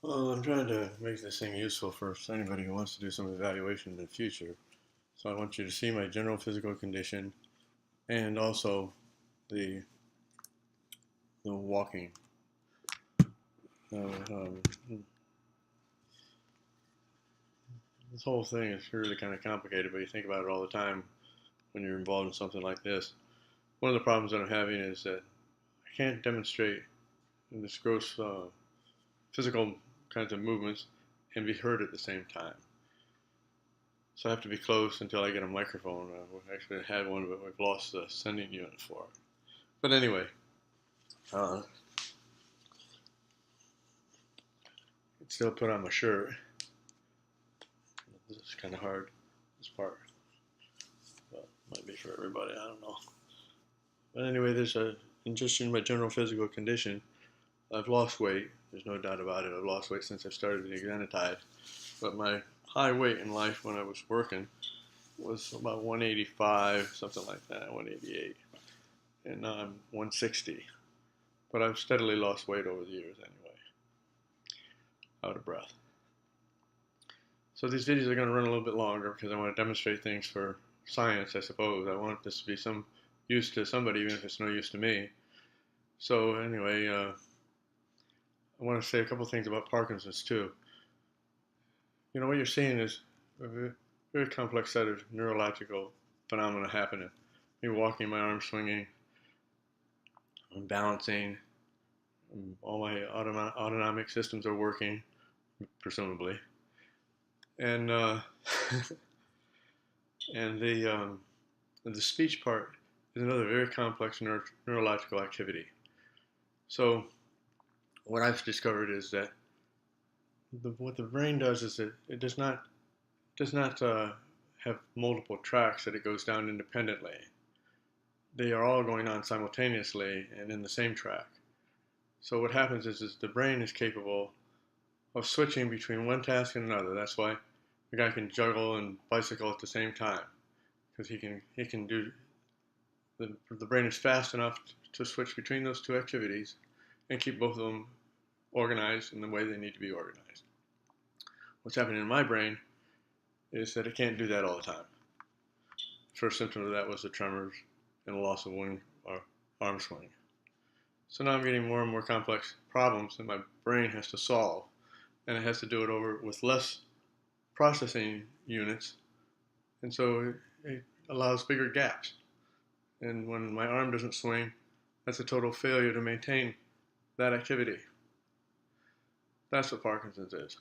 Well, I'm trying to make this thing useful for anybody who wants to do some evaluation in the future. So I want you to see my general physical condition and also the the walking. Um, this whole thing is really kind of complicated, but you think about it all the time when you're involved in something like this. One of the problems that I'm having is that I can't demonstrate this gross physical kinds of movements and be heard at the same time. So I have to be close until I get a microphone. We actually had one, but we've lost the sending unit for it. But anyway, uh, it's still put on my shirt. This is kind of hard, this part. But might be for everybody, I don't know. But anyway, just in my general physical condition, I've lost weight. There's no doubt about it. I've lost weight since I started the exenatide. But my high weight in life when I was working was about 185, something like that, 188. And now I'm 160. But I've steadily lost weight over the years anyway. Out of breath. So these videos are going to run a little bit longer because I want to demonstrate things for science, I suppose. I want this to be some use to somebody, even if it's no use to me. So anyway, I want to say a couple things about Parkinson's too. You know, what you're seeing is a very complex set of neurological phenomena happening. Me walking, my arms swinging, I'm balancing, all my autonomic systems are working, presumably. And and the speech part is another very complex neurological activity. So what I've discovered is that what the brain does is it does not have multiple tracks that it goes down independently. They are all going on simultaneously and in the same track. So what happens is the brain is capable of switching between one task and another. That's why the guy can juggle and bicycle at the same time, because he can do the brain is fast enough to switch between those two activities and keep both of them organized in the way they need to be organized. What's happening in my brain is that it can't do that all the time. First symptom of that was the tremors and the loss of wing or arm swing. So now I'm getting more and more complex problems that my brain has to solve, and it has to do it over with less processing units, and so it allows bigger gaps. And when my arm doesn't swing, that's a total failure to maintain that activity. That's what Parkinson's is.